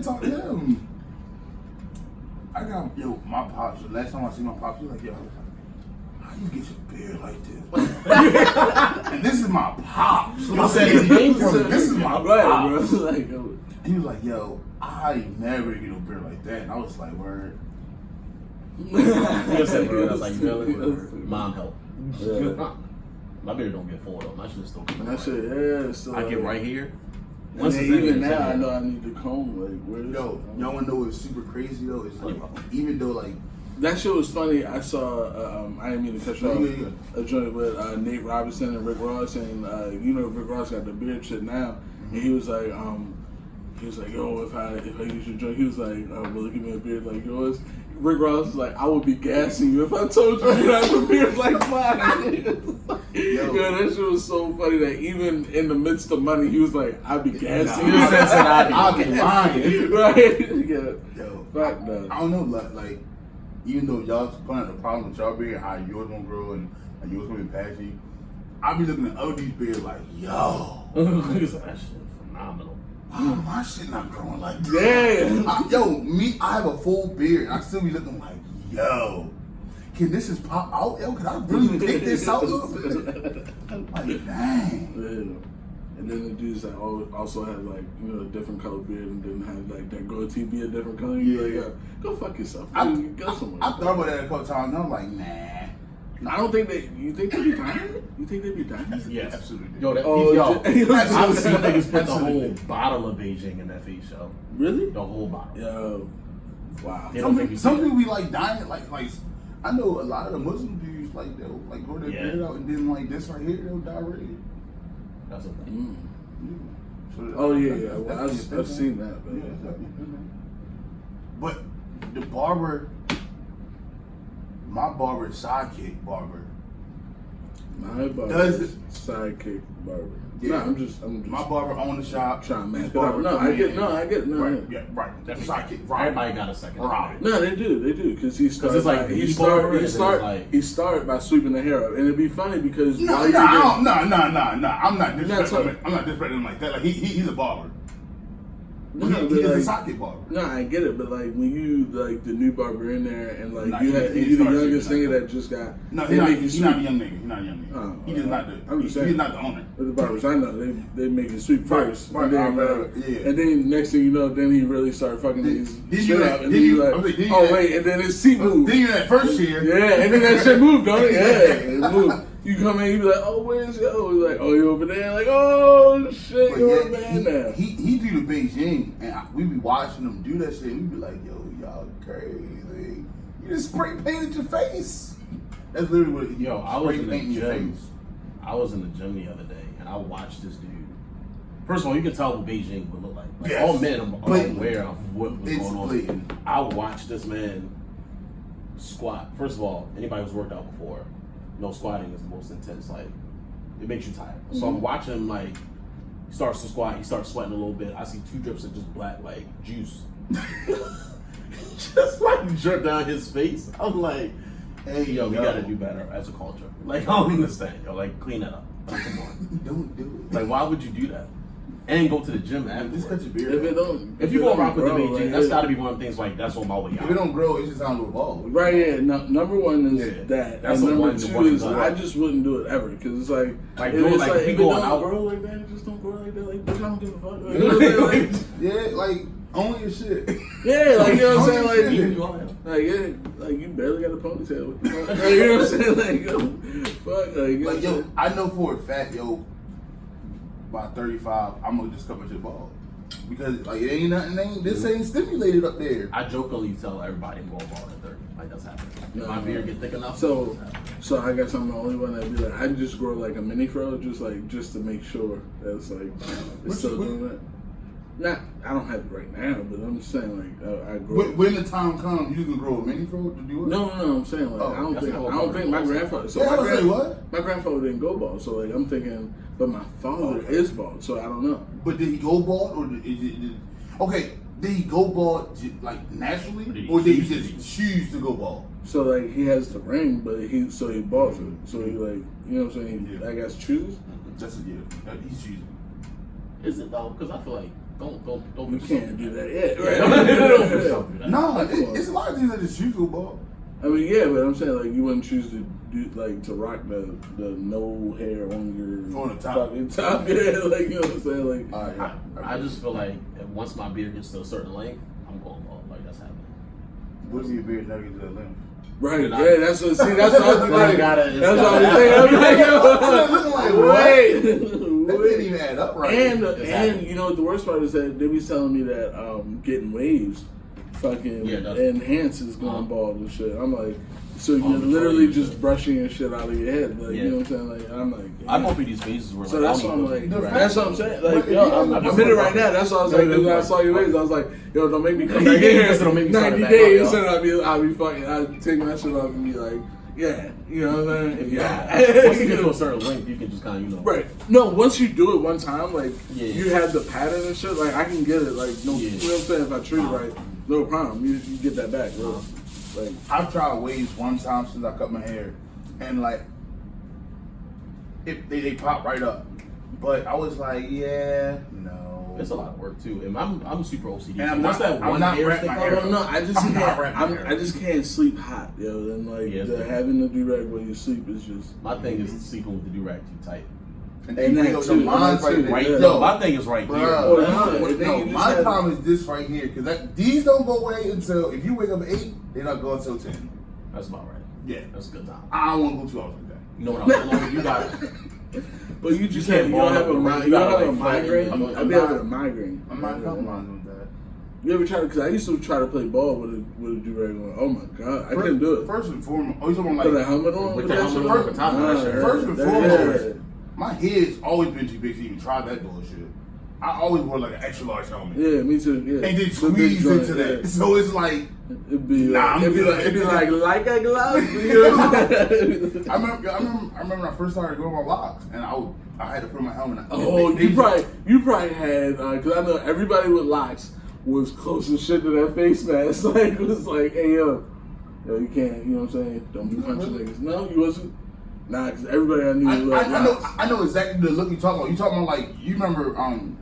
to talk to him. I got my pops. The last time I see my pops, he was like, yo, how you get your beard like this? And this is my pops. I said his name from this is my right, pops. bro. Like, he was like, yo, I never get a beard like that. And I was like, word. I said, bro, that's like, you feel it? Mom help. Yeah. My beard don't get full though. My shit's still coming. That shit, yeah. So I get right here. Once even now, I know I need to comb. Like, where is Yo, y'all wanna know what's super crazy though? It's like, even though like that shit was funny. I saw. I didn't mean to cut you off. A joint with Nate Robinson and Rick Ross, and you know Rick Ross got the beard shit now, and he was like, yo, if I use your joint, he was like, will you give me a beard like yours? Rick Ross was like, I would be gassing you if I told you you have a beard like mine. Yo, that shit was so funny that even in the midst of money, he was like, I'd be gassing you. I'll be lying. Right? Yeah. Yo, Fact, no. I don't know, like even though y'all putting the problem with y'all beard, how yours gonna grow and yours gonna be patchy, I be looking at other these beards like, yo, that shit phenomenal. why my shit not growing like that? Yeah. I have a full beard and I still be looking like, yo, can this just pop out? Yo, can I really take this out a little bit? Like, dang. Yeah. And then the dudes that also had like, you know, a different color beard and didn't have like that goatee be a different color. You're like, yo, go fuck yourself. Go somewhere. I thought about that a couple times and I'm like, nah. I don't think you think they be dying? You think they be dying? Yes. Absolutely. Yo, I've seen niggas put the Absolutely. whole bottle of Beijing in that face, yo. Really? The whole bottle. Yo. Wow. They don't think you Some see people be like dying, like I know a lot of the Muslim dudes like they'll like grow their beard out and then like this right here they'll die already. That's a thing. So Oh yeah. Well, I've seen that. But yeah, but the barber, my barber, sidekick barber. My barber Does is sidekick barber. Yeah. No, I'm just My barber owned the shop. trying to His match it up. barber No, come I in get and- no. Right, yeah, right. That's sidekick. Right. Everybody got a second. Right. No, they do, because he started. it's like he the barber and started. then it's He started by sweeping the hair up, and it'd be funny because No. while I'm you not disrespecting him. talking- I'm not disrespecting him like that. Like he's a barber. No, he but is like, a sidekick barber. no, I get it, but like when you like the new barber in there, and like Nah, you he the started youngest shooting nigga like that just got. No, they make you he's not a sweep. young nigga. He's not a young nigga. Oh, He just not I'm just saying. he's not the owner. But the barbers I know, they make you sweep first, Right, and then yeah. and then next thing you know, then he really started fucking Did- his did shit you- up, and did then you you- like, okay, did you- oh wait, and then his seat moved. Then you that first year. Yeah, and then that shit moved, don't it? Yeah, it moved. You come in, you be like, oh, where's yo? He's like, oh, you over there? Like, oh shit, But you're yeah, a man now. he do the Beijing, and we be watching him do that shit. And we be like, yo, y'all crazy. You just spray painted your face. That's literally what. Yo, I was in the painting your gym. face. I was in the gym the other day, and I watched this dude. First of all, you can tell what Beijing would look like. Like Yes. all men are Blatant. aware of what was It's going on. blatant. I watched this man squat. First of all, anybody who's worked out before, no, squatting is the most intense. Like, it makes you tired. So I'm watching him, like, he starts to squat, he starts sweating a little bit. I see 2 drips of just black, like, juice. Just like drip down his face. I'm like, hey, yo, we gotta do better as a culture. Like, I don't understand, yo. Like, clean that up. Like, come on. Don't do it. Like, why would you do that? And go to the gym afterwards. Just cut your beard. If it don't, If you go rock with the grow, Beijing, like, that's gotta be one of the things, like, that's on my way out. If it don't grow, it's just time to evolve. Right, yeah. No, number one is Yeah, that, that's and the number one- the two one is done. I just wouldn't do it ever because it's like, Like, if do it it's like, like if you if it going don't out- grow like that, it just don't grow like that. Like, bitch, I don't give a fuck. Like, you know what I'm saying? Like, Yeah, like own your shit. yeah, like you know what I'm saying. Like, You you, go out. like yeah, like you barely got a ponytail. Like, you know what I'm saying? Like, yo, fuck, like, you know Like what yo, I'm I know for a fact, yo, by 35, I'm gonna just cut my shit bald because like it ain't nothing. This ain't stimulated up there. I jokingly tell everybody I'm going bald at 30. Like, that's happening. If my beard get thick enough. So I guess I'm the only one that be like, I just grow like a mini fro, just to make sure that it's like it's still doing that. Not, I don't have it right now, but I'm just saying like I grow. When the time comes, you can grow a mini fro to do it. No, I'm saying like Oh, I that's don't think my grandfather. So Yeah, I my, was like, what? my grandfather didn't go bald, so like I'm thinking, but my father is bald, so I don't know. But did he go bald or did okay? Did he go bald like naturally, or did he just choose to go bald? So like he has the ring, but he balls it. So he like you know what I'm saying. Yeah. I guess choose. That's he's choosing. Is it though? Because I feel like don't You be can't do that. Yeah, right. these are the shoes football. I mean, yeah, but I'm saying like you wouldn't choose to do like to rock the no hair on your On the top. fucking top. Yeah, like you know what I'm saying. Like I just feel like once my beard gets to a certain length, I'm going bald. Like that's happening. What if your beard never gets to that length? right, yeah, that's what. See, that's what I was like. That's what I was saying. I'm like, Like, wait, That didn't even add up right. and you know what the worst part is that they be telling me that getting waves fucking enhances going bald and shit. I'm like, so you're literally just brushing your shit out of your head, like you know what I'm saying? Like I'm like, I go through these phases where so like, that's what I'm like. right. That's what I'm saying. Like, yo, I'm in it right now. That's what I was like. When I saw your waves, I was like, yo, don't make me come back in here. Don't make me 90 days, and I'll be fucking. I'll take my shit off and be like, yeah, you know what I'm saying? Yeah. Once you get to a certain length, you can just kind of, you know. Right. No, once you do it one time, like you have the pattern and shit. Like I can get it. Like no, you know what I'm saying? If I treat it right, no problem. You get that back, bro. Like I've tried waves one time since I cut my hair, and like, they pop right up. But I was like, yeah, no. It's a lot of work too, and I'm super OCD. And I'm once not- that I'm one not hair wrapping stick my out, hair up. no, I just I'm not can't. wrapping my hair. I just can't sleep hot, yo. And like having the do-rag when you sleep is just. My thing is sleeping with the do-rag too tight. And And then that too, mine's and that right too. there. Right, Yeah. no, my thing is right here. No, my problem is this right here, because these don't go away until, if you wake up at 8, they're not going until 10. That's about right. Yeah. That's a good time. I don't want to go 2 hours like that. You know what I'm saying? You got it. But you just You can't. can't You don't have a ball migraine. up, You don't you have a gotta, like, migraine. I'm I've been not- having a migraine. I'm not compromising with that. You ever try to? Because I used to try to play ball with a do-rag on. Oh my god, I couldn't do it. First and foremost, you talking about Put a like, helmet on With with the that helmet shit? on, with the top on, that shit hurt. first and that- foremost, yeah. my head's always been too big to even try that bullshit. I always wore like an extra large helmet. Yeah, me too. Yeah, And then The big squeeze joint, into that. yeah. So it's like, It'd be Nah, like, I'm good. it'd be like a glove. You know what I'm saying? I remember when I first started growing my locks, and I had to put on my helmet. Oh, you probably had because I know everybody with locks was close as shit to that face mask. Like it was like, hey yo, you can't. You know what I'm saying? Don't be punching niggas. No, you wasn't. Nah, because everybody I knew was like locks. I know exactly the look you talking about. You talking about like, you remember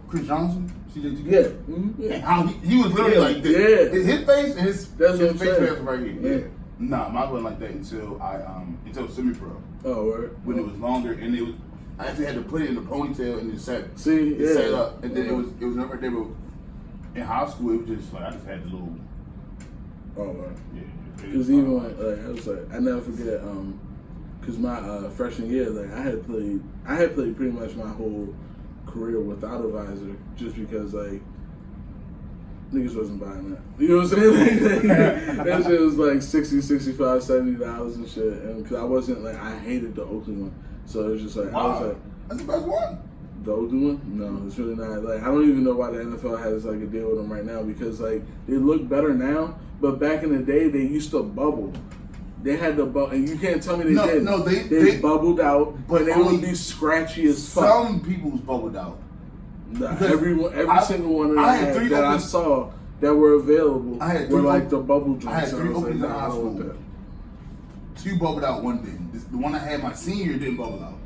Chris Johnson? CJ2? Yeah. Mm-hmm. And how he was literally like this. Yeah. His face and his That's what I'm face saying. mask was right here. Yeah. Yeah. Nah, mine wasn't like that until semi-pro. Oh, word. When it was longer, and it was, I actually had to put it in the ponytail and it set. See, It yeah. set up, and then it was never they were in high school. It was just like I just had the little Oh, word. yeah. Because even when, like, I was like, I never forget, because my freshman year, like, I had played pretty much my whole career without a visor, just because, like, niggas wasn't buying that. You know what I'm saying? Like, that shit was like $60, $65, $70 and shit, and because I wasn't, like, I hated the Oakland one, so it was just like, I was like, That's the best one. the Oakland one? No, it's really not. Like, I don't even know why the NFL has, like, a deal with them right now, because, like, they look better now, but back in the day, they used to bubble. They had the bubble, and you can't tell me they didn't. No, they they bubbled out, but but they only would be scratchy as fuck. Some people's bubbled out. Nah, because every single one of them I had three that I openings. saw that were available I had were three like op- the bubble joints. I had and 3 was like, openings in nah, I high don't want school. that. 2 bubbled out, 1 didn't. The one I had my senior year didn't bubble out.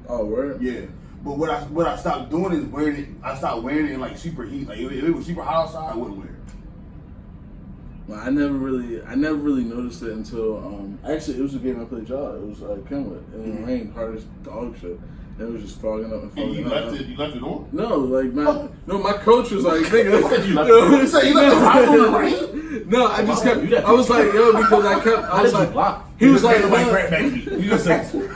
Oh, word? Yeah. But what I stopped doing is wearing it. I stopped wearing it in like super heat. Like if it was super hot outside, I wouldn't wear it. Well, I never really noticed it until actually it was a game I played y'all. It was Kenwood, and it rained hard as dog shit, and it was just fogging up and And fogging you up. left it on? No, like my coach was like, nigga, You left the rock on the rain? No, I just Wow, kept. you got I was like, yo, because I kept. I How was did you like, block? he was like, like no, crack back me. You just said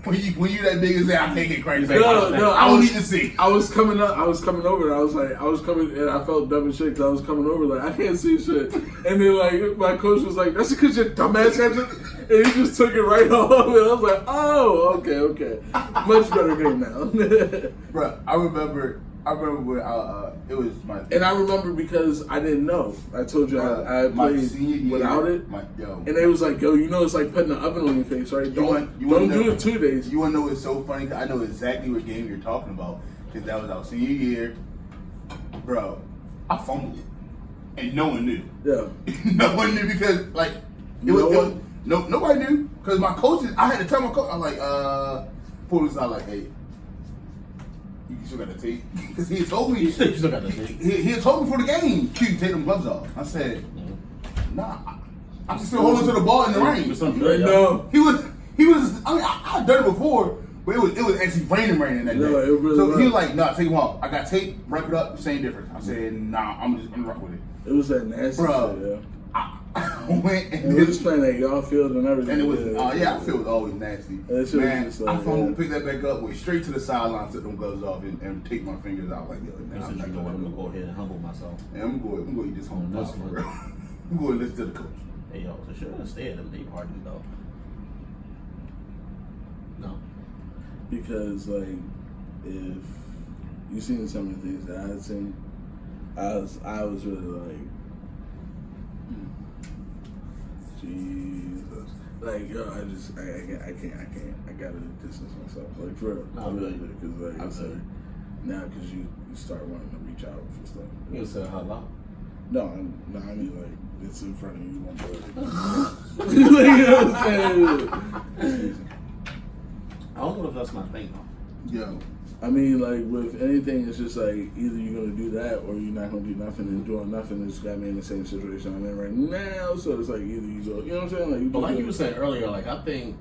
when you that big and say I can't get cracked back. no, I don't need to see. I was coming up. I was coming over. I was coming, and I felt dumb as shit because I was coming over like I can't see shit. And then like my coach was like, "That's because your dumbass had to," and he just took it right off. And I was like, "Oh, okay, much better game now." Bro, I remember when it was my And I remember because I didn't know. I told you I my played senior year, without it. And they was like, yo, you know it's like putting an oven on your face, right? Don't do it 2 days. You want to know what's so funny? 'Cause I know exactly what game you're talking about. Because that was our senior year. Bro, I fumbled. And no one knew. Yeah. No one knew because, like, nobody knew. Because my coaches, I had to tell my coach, I was like, pull this out, like, hey, you still got the tape? Because he had told me. You still got the tape. He had told me for the game, Q, take them gloves off. I said, Nah, I'm still holding to the ball in the rain. No. He was. I mean, I've done it before, but it was actually raining that day. No, it really so was. he was like, "Nah, take him off. I got tape, wrap it up, same difference." I said, "Nah, I'm rock with it." It was that nasty Bro, shit, I went and we was playing at y'all field and everything. And it was, I feel it was always nasty. Man, just like, I finally picked that back up, went straight to the sideline, took them gloves off, and take my fingers out like, yo, man, I'm gonna go ahead and humble myself. And I'm gonna eat this home pop for real. I'm going to listen to the coach. Hey, yo, so should have stayed at them day parties though. No. Because, like, if you seen some of the things that I had seen, I was really like, Jesus. Like, yo, I can't. I gotta distance myself. Like, for real. No, really. Because, like, it's like, now, because you start wanting to reach out for stuff. You said hello. No, I mean, like, it's in front of you, one boy. You know what I'm saying? I don't know if that's my thing though. Yo. I mean, like, with anything, it's just like, either you're going to do that or you're not going to do nothing, and doing nothing has got me in the same situation I'm in right now, so it's like, either you go, you know what I'm saying? Like, but like you were saying earlier, like, I think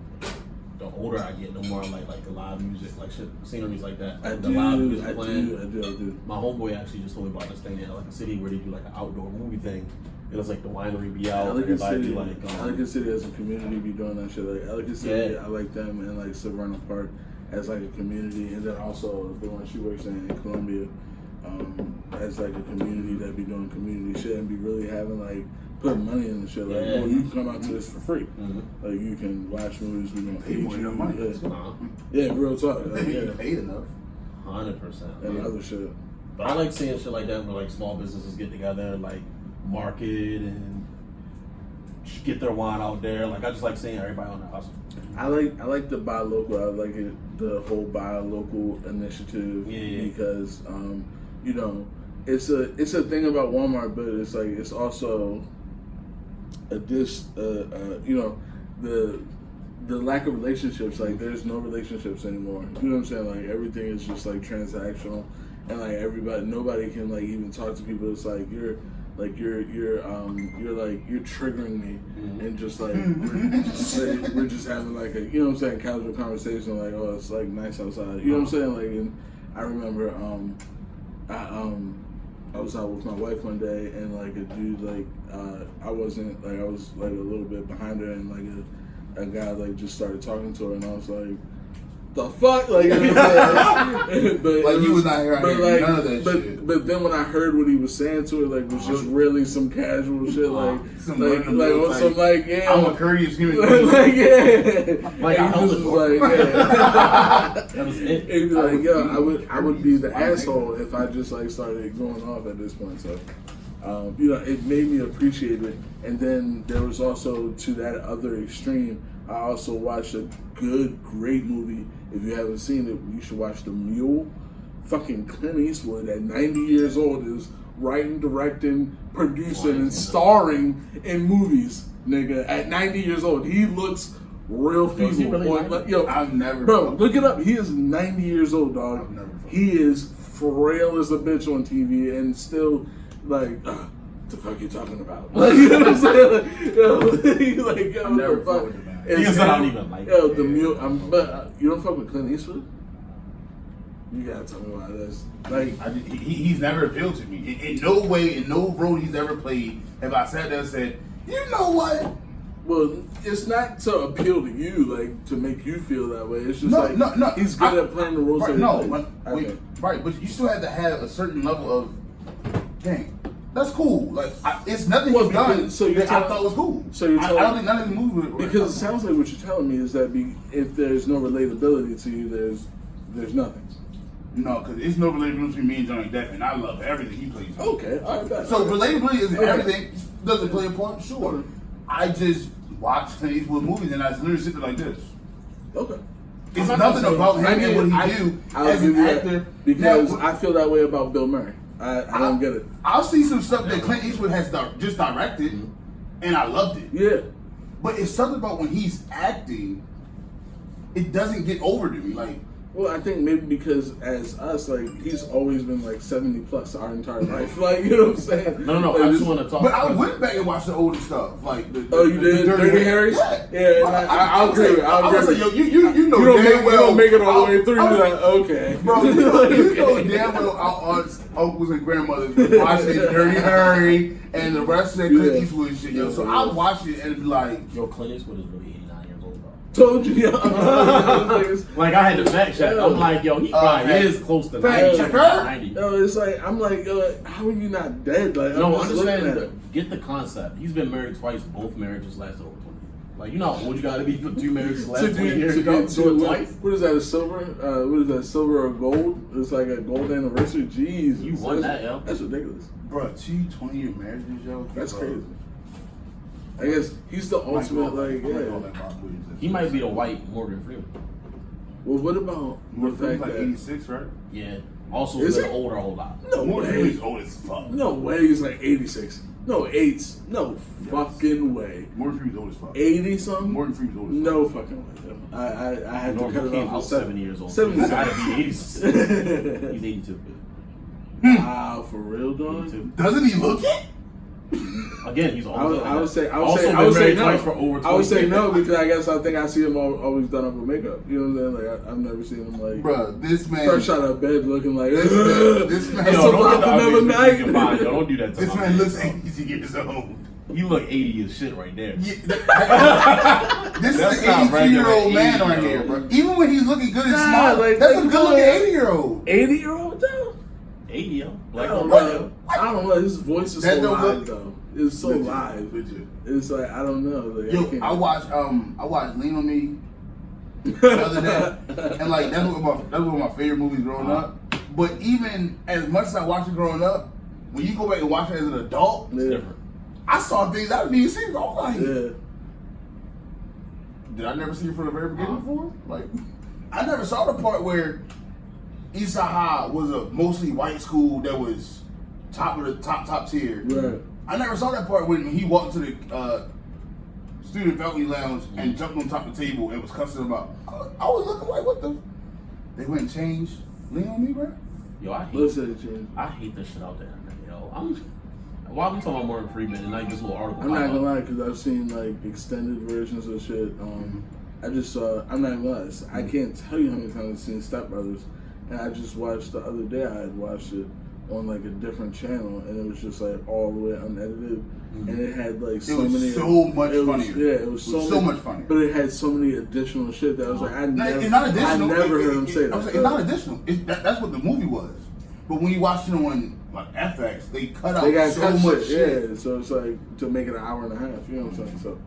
the older I get, the more I like the live music, like shit, sceneries like that. I do. My homeboy actually just told me about this thing in like a city where they do like an outdoor movie thing. And it's like the winery be out, Ellicott everybody City, be like, Ellicott City as a community be doing that shit. Like, Ellicott City, yeah. I like them, and like Savannah Park as like a community, and then also the one she works in Columbia, as like a community that be doing community shit and be really having like putting money in the shit. Like, oh, you can come out to this for free. Mm-hmm. Like, you can watch movies. We gonna feed you. Money. Yeah, real talk. Like, yeah, paid enough. 100%. And other shit. But I like seeing shit like that where like small businesses get together and like market and get their wine out there. Like, I just like seeing everybody on the hustle. I like the buy local. I like the whole buy local initiative because you know, it's a thing about Walmart, but it's like it's also you know, the lack of relationships. Like, there's no relationships anymore. You know what I'm saying? Like, everything is just like transactional, and like nobody can like even talk to people. It's like you're triggering me, and just like we're just having like a, you know what I'm saying, casual conversation, like, oh, it's like nice outside, you know what I'm saying? Like, and I remember I was out with my wife one day, and like a dude, like I was like a little bit behind her, and like a guy like just started talking to her, and I was like, the fuck, like, you know, but like, you was not hearing none of that shit. But then when I heard what he was saying to her, like, was just really some casual shit, like some yeah, I'm a courteous human being. Like, yeah, like, I was like, yeah. That was it. He'd be like, yo, I would be the asshole if I just like started going off at this point. So, you know, it made me appreciate it. And then there was also, to that other extreme, I also watched a great movie. If you haven't seen it, you should watch The Mule. Fucking Clint Eastwood at 90 years old is writing, directing, producing, and starring in movies, nigga. At 90 years old, he looks real feeble. Is he really yo, I've never. Bro, look it up. He is 90 years old, dog. He is frail as a bitch on TV and still like. The fuck you talking about? Like, you know what I'm saying? Like, yo, I've never fucked with the man. Because I don't even like yo, The Mule. But you don't fuck with Clint Eastwood? You gotta tell me why that's like. He's never appealed to me. In no way, in no role he's ever played, have I sat there and said, you know what? Well, it's not to appeal to you, like to make you feel that way. It's just no. He's good at playing the roles. Right, right, but you still have to have a certain level of, dang. That's cool. Like, it's nothing he's done. So I thought was cool. So you're telling, I don't think none of the movies were. Because it sounds like what you're telling me is that if there's no relatability to you, there's nothing. No, because it's no relatability between me and Johnny Depp, and I love everything he plays. Okay, all right. So relatability is everything. Does it play a part? Sure. I just watch Clint Eastwood movies, and I literally sit there like this. Okay. It's nothing about him and what he do as an actor. Because I feel that way about Bill Murray. I don't get it. I'll see some stuff that Clint Eastwood has just directed, and I loved it. Yeah. But it's something about when he's acting, it doesn't get over to me. Like, Well, I think maybe because as us, like, he's always been like 70 plus our entire life. Like, you know what I'm saying? No. Like, I just want to talk. But I went back and watched the older stuff, like you did Dirty Harry? Yeah, I'll agree. I'll agree. Yo, you know You damn well. don't make it all the way through. You're like, okay, Bro, you know damn well our aunts, uncles, and grandmothers was watching Dirty Harry and the rest of that Clint Eastwood shit, yo. So I watch it and be like, yo, Clint Eastwood is really 89 years old, bro. Told you, yo. Like, I had to fact check. I'm like, yo, he probably is close to 90. Yo, it's like, I'm like, yo, how are you not dead? Like, No, I'm just understand. Get the concept. He's been married twice. Both marriages lasted over 20 years. Like, you know how old you got to be for 2 marriages to last 20 years to do it twice? What is that, a silver? What is that, silver or gold? It's like a gold anniversary. Jeez. You won that, yo. That's ridiculous. bro, 20-year marriages, yo. That's crazy. I guess he's the ultimate, like, yeah. He might be the white Morgan Freeman. Well, what about the fact like that 86, right? Yeah. Also, Is a it? older, a whole lot. no Morgan way, Freeman's old as fuck. no way he's like 86. No, 8s. No fucking way. Morgan Freeman's old as fuck. 80 something? Morgan Freeman's old as fuck. No fucking way. Yo. I had to Norman cut it came off out for 7 years old. 7 He's got to be 86. He's 82. Wow, for real, John? 82. Doesn't he look it? Again, he's older. I would say twice for over 20 I would say years. no because I think I see him always done up with makeup. You know what I'm saying? Like I've never seen him like Bruh, this man. fresh out of bed looking like this man. I Yo, survived don't another get the night. ugly pictures you can find. Yo, don't do that to This my man looks 80 years old. You look 80 as shit right there. Yeah, this That's is not an 82-year-old regular man right 80, here, yo. bro. Even when he's looking good and Nah, smart, like, that's like, a good-looking 80-year-old. 80-year-old though? 80, yo. I Like, don't what? know. I don't know. His voice is That so don't live look- though. It's so Legit, live. legit. It's like I don't know. Like, Yo, can't- I watched Lean on Me the other day, and like that's one of my favorite movies growing up. But even as much as I watched it growing up, when you go back and watch it as an adult, It's different. I saw things I didn't even see. I was like, Yeah. did I never see it from the very beginning before? Like, I never saw the part where East High was a mostly white school that was top of the top tier. Right. I never saw that part when he walked to the student faculty lounge and jumped on top of the table and was cussing about. I was looking like, what the? They went and changed Lean on Me, bro. Yo, I hate Listen, I hate this shit out there, man. Yo, why are we talking about Morgan Freeman and like this little article? I'm not pop gonna up? lie because I've seen like extended versions of shit. I just saw. I'm not gonna lie. I can't tell you how many times I've seen Step Brothers, and I just watched the other day. I had watched it on like a different channel, and it was just like all the way unedited, and it had like so was many. so much it was- funnier. Yeah, it was so much funnier. But it had so many additional shit that I was like, It's not additional. I never heard him say I was that. like, it's not additional. That's what the movie was. But when you watch it on like FX, they cut out They got so cut much shit. Yeah, so it's like to make it an hour and a half. You know what I'm saying? So.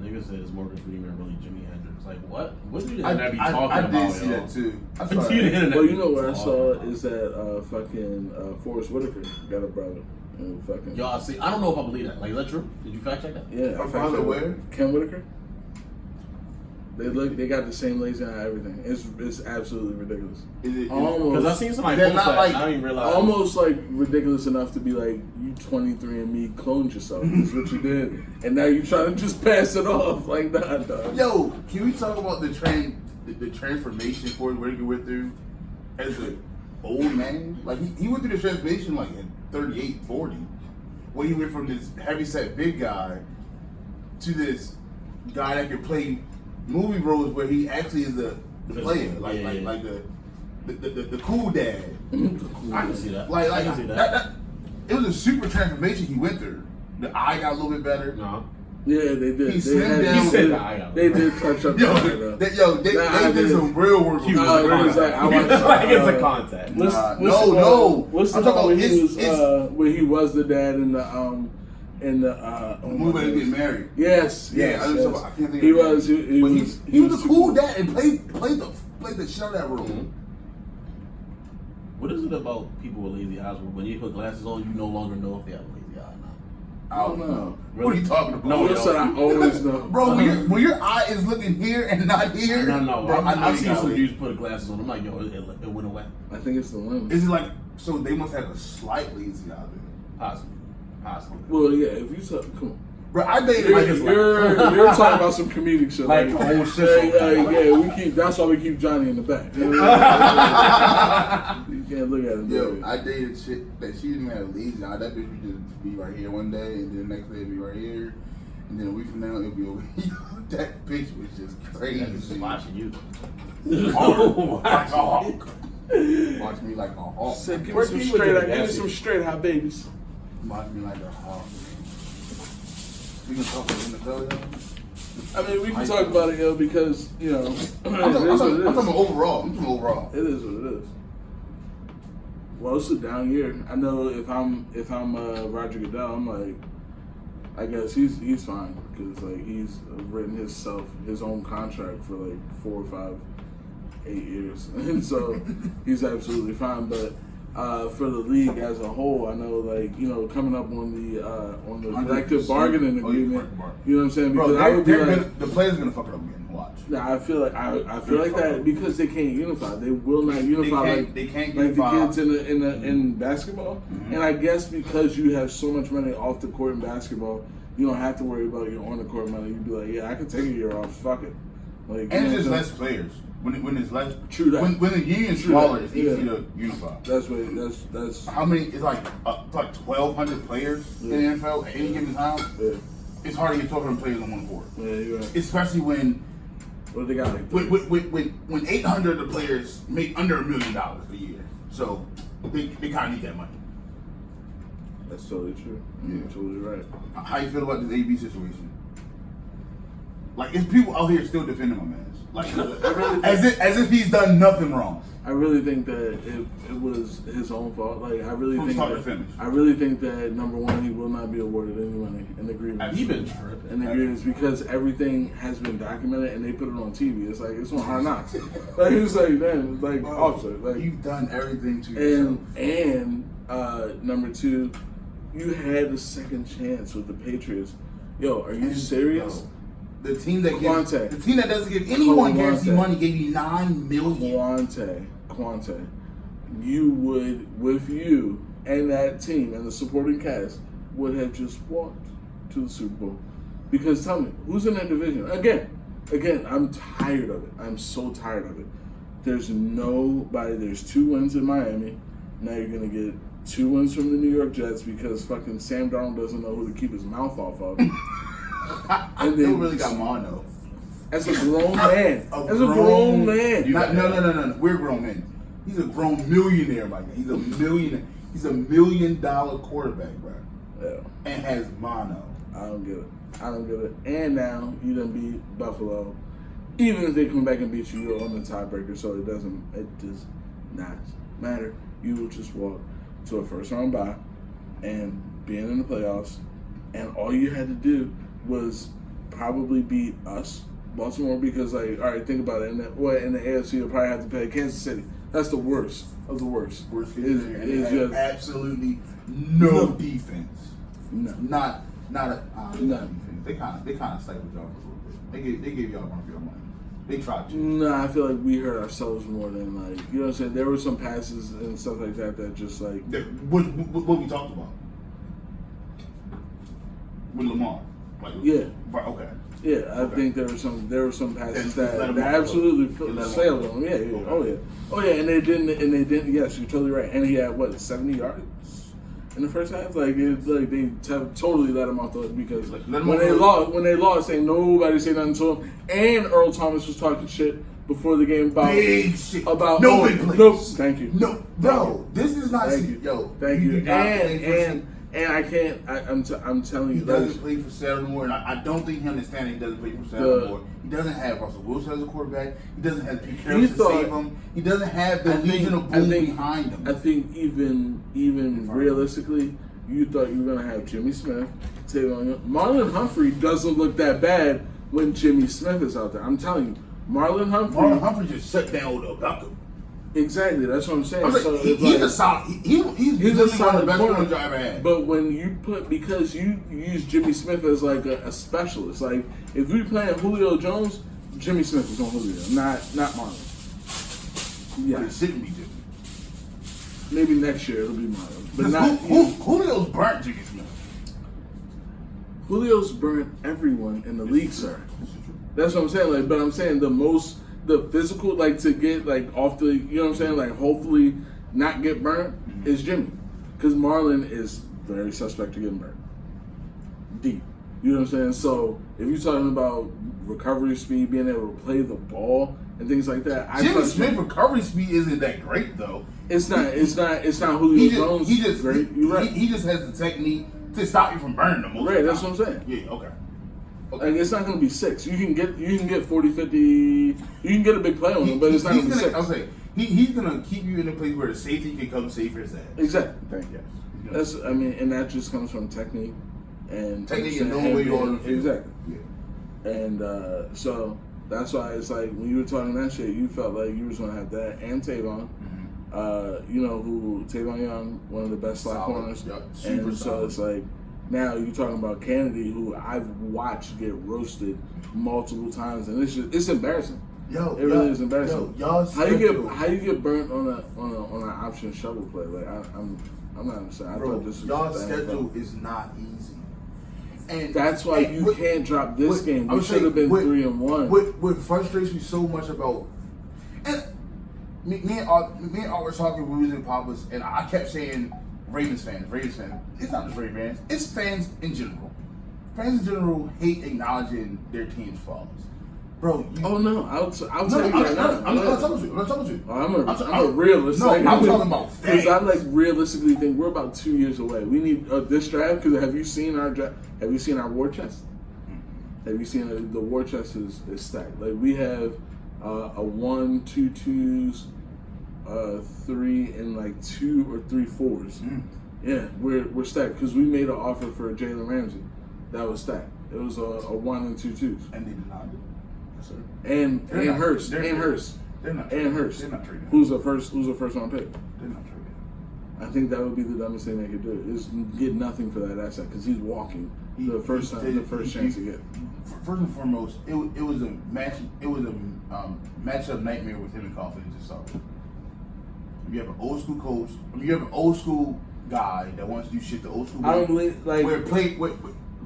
Nigga says Morgan Freeman really Jimi Hendrix. Like, what? What did the I internet be talking I about, did see yo? that too. I What saw did the that. internet Well, be you know what I talking saw about? is that fucking Forrest Whitaker got a brother. And fucking Yo, I see. I don't know if I believe that. Like, is that true? Did you fact check that? yeah, A brother where? Ken Whitaker. They got the same lazy eye, everything. It's absolutely ridiculous. Is it? Almost. Because I seen somebody They're post not that. like- I didn't even realize. Almost like ridiculous enough to be like, you 23andMe cloned yourself. Is what you did, and now you trying to just pass it off like that, dog. Yo, can we talk about the transformation Forrest Whitaker went through as an old man? Like he went through the transformation like in 38, 40, where he went from this heavyset big guy to this guy that could play movie roles where he actually is the player, like the cool dad. I can see that. Like I can see that. it was a super transformation he went through. The eye got a little bit better. No. Yeah, they did. He They slimmed down. He said the eye got They it. did touch up. They That did some real work. He was No, a it was contact. like, I watched, Like, it's a contact. What's No. What's the I'm one talking where about he was it's where he was the dad in the movie where they get married. Yes, Yeah, yes, I yes. can't think of He it. was. He But was. he was a cool dad and played the shit out of that role. What is it about people with lazy eyes? When you put glasses on, you no longer know if they have a lazy eye or not. I don't know. Really? What are you talking about? No, Listen, I always know, Bro, when your eye is looking here and not here, No. bro, I know I've you seen got some it. dudes put glasses on. I'm like, yo, it went away. I think it's the lens. Is it like so? They must have a slight lazy eye then. Possibly. Well, yeah. If you saw, come on. Bro, I dated You're talking about some comedic shit. Like whole shit. Yeah, we keep. That's why we keep Johnny in the back. You can't look at him. Yo, I dated shit that she didn't even have leads. That bitch would just be right here one day, and then the next day it'd be right here, and then a week from now it'll be over here. That bitch was just crazy. Just watching you. Watch me like a hawk. Said, give me some straight hot babies. Watch me like a hawk. We can talk about NFL, yo. I mean, we can talk about it, yo, because you know, I'm talking overall. It is what it is. Well, it's a down year. I know if I'm Roger Goodell, I'm like, I guess he's fine because like he's written his own contract for like 4 or 5, 8 years, and so he's absolutely fine. But for the league as a whole, I know like coming up on the collective bargaining agreement. You know what I'm saying? Because bro, I would be like, the players gonna fuck it up again. Watch. Nah, I feel like that because they can't unify. They will not unify they can't like unify. the kids in basketball. Mm-hmm. And I guess because you have so much money off the court in basketball, you don't have to worry about your on the court money. You'd be like, yeah, I can take a year off. Fuck it. Like, and it's just less players. When it's less. True that. When the union's smaller, it's easy to unify. That's how many? It's like 1,200 players in the NFL at any given time. Yeah. It's hard to get 1,200 players on one court. Yeah, you're right. Especially when. What they got? Like when 800 of the players make under $1 million a year, so they kind of need that money. That's totally true. Yeah. You're totally right. How you feel about this AB situation? Like, it's people out here still defending my man. Like, as if he's done nothing wrong. I really think that it was his own fault. Like I really think that number one, he will not be awarded any money in the grievance. He been tripping. In the grievance because everything has been documented and they put it on TV. It's like it's on Hard Knocks. Like it's like man, like officer, like you've done everything to yourself. And number two, you had a second chance with the Patriots. Yo, are you serious? The team that doesn't give anyone guaranteed money gave you $9 million. Quante, you would with you and that team and the supporting cast would have just walked to the Super Bowl. Because tell me, who's in that division? Again, I'm tired of it. I'm so tired of it. There's nobody. There's 2 wins in Miami. Now you're gonna get 2 wins from the New York Jets because fucking Sam Darnold doesn't know who to keep his mouth off of. And they really got mono. As a grown man. No. We're grown men. He's a grown millionaire like that. He's a millionaire. He's $1 million quarterback, bro. Yeah. And has mono. I don't get it. And now you done beat Buffalo. Even if they come back and beat you, you're on the tiebreaker, so it does not matter. You will just walk to a first round bye and being in the playoffs, and all you had to do was probably beat us, Baltimore, because like, all right, think about it. In the AFC, you'll probably have to play Kansas City. That's the worst of the worst. Worst case scenario. And they have absolutely no defense. No, not a no. defense. They kind of stifled y'all for a little bit. They gave y'all one of your money. They tried to. No, I feel like we hurt ourselves more than like you know what I'm saying. There were some passes and stuff like that just like what we talked about with Lamar. Like, yeah. Okay. Yeah, I think there were some passes that absolutely sailed on. Yeah. Oh yeah, and they didn't. Yes, you're totally right. And he had 70 yards in the first half. Like they totally let him off the hook because when they lost, ain't nobody say nothing to him. And Earl Thomas was talking shit before the game about big shit. About no big plays. No, thank you. No, bro, this is not. Thank you. Yo, thank you. And I can't. I'm telling you, he doesn't play for Seattle anymore, and I don't think he understands he doesn't play for Seattle anymore. He doesn't have Russell Wilson as a quarterback. He doesn't have Pete Carroll to save him. He doesn't have the Legion of Boom behind him. I think even realistically, you thought you were gonna have Jimmy Smith, Marlon Humphrey doesn't look that bad when Jimmy Smith is out there. I'm telling you, Marlon Humphrey just shut down Odell Beckham. Exactly, that's what I'm saying. Like, so he's a solid. He's a solid best corner I ever had. But when you because you use Jimmy Smith as like a specialist, like if we playing Julio Jones, Jimmy Smith is on Julio, not Marlon. Yeah, it shouldn't be Jimmy. Maybe next year it'll be Marlon, but not Julio's burnt Jimmy Smith. Julio's burnt everyone in the league, sir. That's what I'm saying. Like, but I'm saying the physical, like to get like off the, you know what I'm saying? Like, hopefully not get burnt is Jimmy, because Marlon is very suspect to getting burnt. Deep. You know what I'm saying? So if you're talking about recovery speed, being able to play the ball and things like that, Jimmy Smith's recovery speed isn't that great though. It's not Julio Jones. He just great. You're right. He just has the technique to stop you from burning them. Right. That's what I'm saying. Yeah. Okay. Like, it's not going to be 6. You can get 40, 50. You can get a big play on him, but it's not going to be 6. I'm saying he's going to keep you in a place where the safety can come safer as that. Exactly. Thank you. That's, I mean, and that just comes from technique and knowing where you are on the field. Exactly. Yeah. And so that's why it's like when you were talking that shit, you felt like you was going to have that and Tavon. You know who Tavon Young, one of the best slot corners. Yep. And so it's like now you're talking about Kennedy, who I've watched get roasted multiple times, and it's embarrassing. It really is embarrassing. How you get burnt on an option shovel play? Like I'm not understanding. I thought this was y'all schedule is not easy, and that's why you can't drop this game. You should have been 3-1. What frustrates me so much about and me and Art were talking when we was in Papa's, and I kept saying Ravens fans. It's not just Ravens fans. It's fans in general. Fans in general hate acknowledging their team's flaws. Bro, I'll tell you right now. I'm not talking to you. I'm a realist. No, I'm talking about fans. Because I like realistically think we're about 2 years away. We need this draft. Because have you seen our draft? Have you seen our war chest? Have you seen the war chest is stacked? Like we have a 1, 2 twos, 3 and like 2 or 3 fours. Yeah, we're stacked because we made an offer for Jalen Ramsey. That was stacked. It was a 1 and 2 twos. And they did not do it. And Hurst. They're not trading. Who's the first round pick? They're not trading. I think that would be the dumbest thing they could do is get nothing for that asset because he's walking the first chance to get. First and foremost, it was a match. It was a matchup nightmare with him and Coughlin just saw. You have an old school coach. You have an old school guy that wants to do shit the old school way. I don't believe where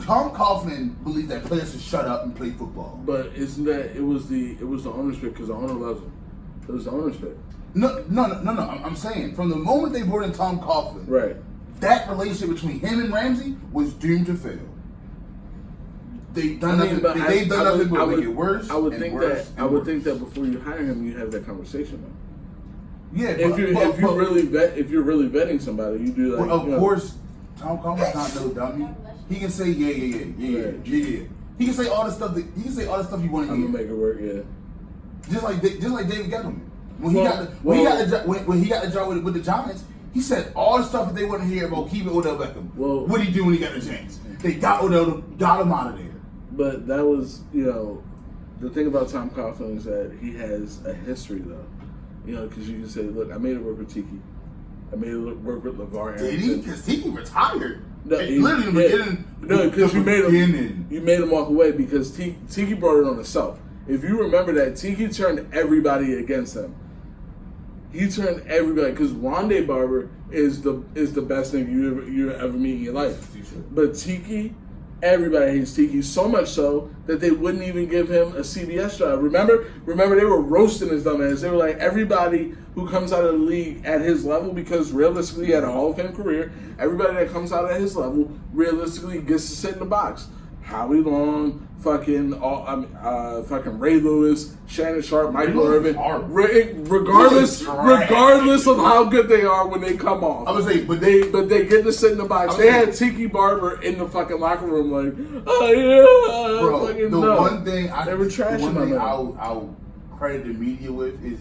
Tom Coughlin believes that players should shut up and play football. But isn't that it was the owner's pick because the owner loves him. It was the owner's pick. No. I'm saying from the moment they brought in Tom Coughlin, right, that relationship between him and Ramsey was doomed to fail. They've done nothing. They've done nothing but make it worse. I would think that before you hire him, you have that conversation though. Yeah, if you're really vetting somebody, you do like. Of course, Tom Coughlин's not no dummy. He can say yeah. He can say all the stuff you want to hear. I'm gonna make it work, yeah. Just like David Gettleman. When he got the job with the Giants, he said all the stuff that they want to hear about keeping Odell Beckham. Well, what did he do when he got the chance? They got him out of there. But that was, the thing about Tom Coughlin is that he has a history though. Because you can say, look, I made it work with Tiki. I made it work with LeVar Arrington. Did he? Because Tiki retired. No, literally in the beginning. No, because you made him walk away because Tiki brought it on himself. If you remember that, Tiki turned everybody against him. He turned everybody because Rondé Barber is the best thing you ever meet in your life. But Tiki, everybody hates Tiki so much so that they wouldn't even give him a CBS job. Remember they were roasting his dumb ass. They were like, everybody who comes out of the league at his level, because realistically he had a Hall of Fame career, everybody that comes out at his level realistically gets to sit in the box. Howie Long, fucking Ray Lewis, Shannon Sharp, Michael Irvin. Regardless of how good they are when they come off, I would say, but they get to sit in the box. They had Tiki Barber in the fucking locker room, like, oh yeah, bro. One thing I'll credit the media with is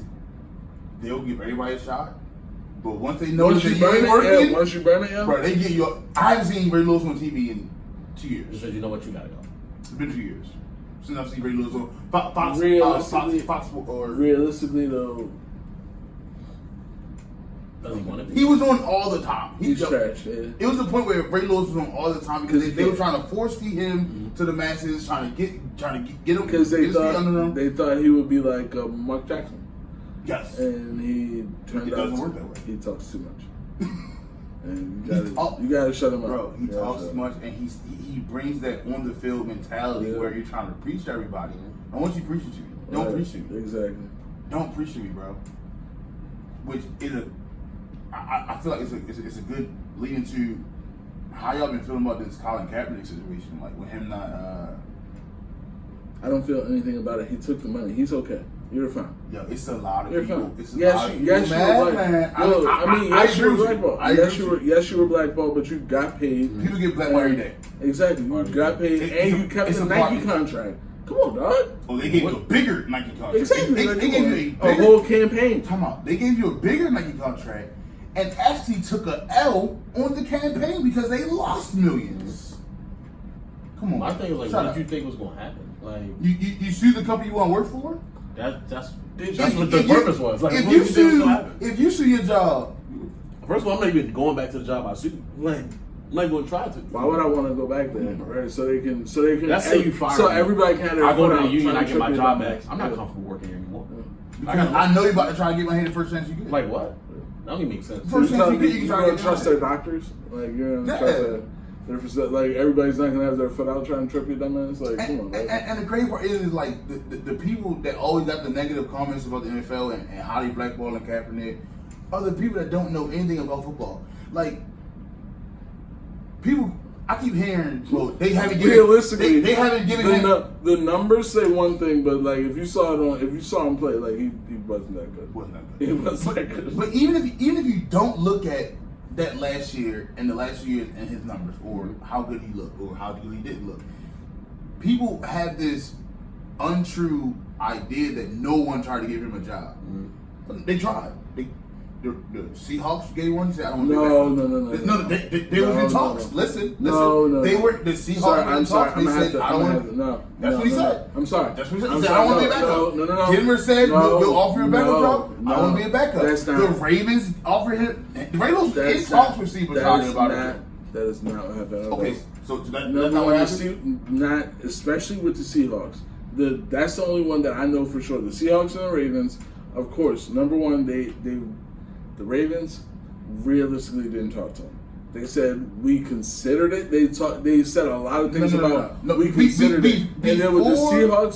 they'll give everybody a shot. But once they know once you burn it, bro, they get you. I haven't seen Ray Lewis on TV in 2 years. Because you know what, you gotta go. It's been 2 years since I've seen Ray Lewis on Fox. Realistically, though, does he want to be? He was on all the time. He's trash. Yeah. It was the point where Ray Lewis was on all the time because they were trying to force feed him to the masses, trying to get him because they thought he would be like Mark Jackson. Yes, and he turned out doesn't work that way. He talks too much. And you gotta shut him up. Bro, he talks too much, and he brings that on the field mentality where you're trying to preach to everybody. I want you to preach to me. Don't preach to me. Exactly. Don't preach to me, bro. Which is I feel like it's a good lead into how y'all been feeling about this Colin Kaepernick situation, like with him not. I don't feel anything about it. He took the money. He's okay. You're fine. Yo, it's a lot of You're people. fine. It's a Yes, lot of yes, people you were mad, black. man. Yo, I mean, yes, you were agree with blackballed. Yes, you were blackballed, but you got paid. People get blackballed every day. Exactly. You got paid, and you kept the Nike contract. Come on, dog. Oh, they gave you a bigger Nike contract. Exactly. They gave you a whole campaign. Come on. They gave you a bigger Nike contract and actually took a L on the campaign because they lost millions. Come on. My thing is like, what did you think was going to happen? Like, you sue the company you want to work for? That's what the purpose was. Like, if what you did you think was going to happen? if you sue your job, first of all, I'm not even going back to the job I sued. Like, I'm not going to try to. Why would I want to go back there? Right? So they can. Let's say you fire So me. everybody can. I go to the union, I get my job back. I'm not comfortable working here anymore. I know you're about to try to get my hand the first chance you get. Like what? That don't even make sense. First You chance you get, you don't try to get trust their doctors. Like you're gonna trust like everybody's not gonna have their foot out trying to trip you, dumbass. Like come on. Like, and the crazy part is like the people that always got the negative comments about the NFL and how they blackballing Kaepernick are the people that don't know anything about football. Like people, I keep hearing, well, they haven't given. Realistically, they haven't given him. The numbers say one thing, but like if you saw him play, like he wasn't that good. Wasn't that good. He wasn't that good. But even if you don't look at that last year and the last 2 years and his numbers, or how good he looked, or how good he didn't look, people have this untrue idea that no one tried to give him a job. Mm-hmm. They tried. The Seahawks gave one. He said, "I don't want to No. No, they was in talks. No. Listen. No. They were the Seahawks were in talks. They said, "I don't want." No. That's what he said. I'm sorry. That's what he said. He said, "I don't want to be a backup." No. Denver said, "We'll offer you a backup job." No. I want to be a backup. That's not. The Ravens offered him. The Ravens in talks with Steve talking about it. That is not what happened. Okay, so that's No, not what happened. not especially with the Seahawks. That's the only one that I know for sure. The Seahawks and the Ravens, of course. Number one, the Ravens realistically didn't talk to him. They said we considered it. They said a lot of things No, we considered it. And then with the before-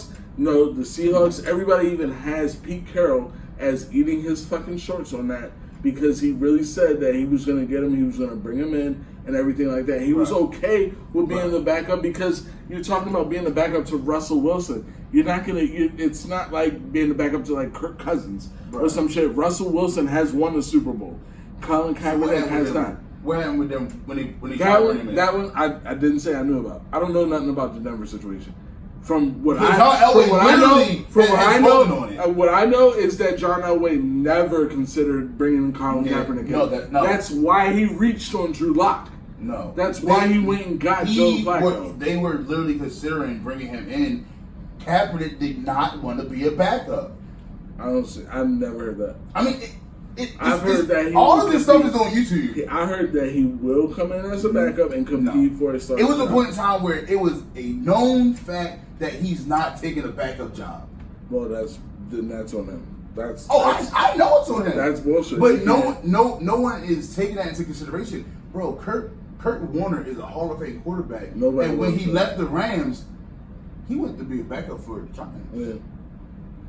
Seahawks, everybody even has Pete Carroll as eating his fucking shorts on that because he really said that he was going to get him, he was going to bring him in and everything like that. He was okay with being the backup because you're talking about being the backup to Russell Wilson. You're not going to, it's not like being the backup to like Kirk Cousins or some shit. Russell Wilson has won the Super Bowl. Colin Kaepernick has not. What happened with them when they tried to bring him in? That one, I didn't say I knew about. I don't know nothing about the Denver situation. From what What I know is that John Elway never considered bringing Colin Kaepernick in. That's why he reached on Drew Lock. No. That's why he went and got Joe Flacco. They were literally considering bringing him in. Kaepernick did not want to be a backup. I've never heard that. I mean, I've heard that all of this stuff is on YouTube. I heard that he will come in as a backup and compete for a start. It was a point in time where it was a known fact that he's not taking a backup job. Well, that's on him. I know it's on him. That's bullshit. But no one is taking that into consideration, bro. Kurt Warner is a Hall of Fame quarterback, and when he left the Rams, he went to be a backup for the Giants. Yeah.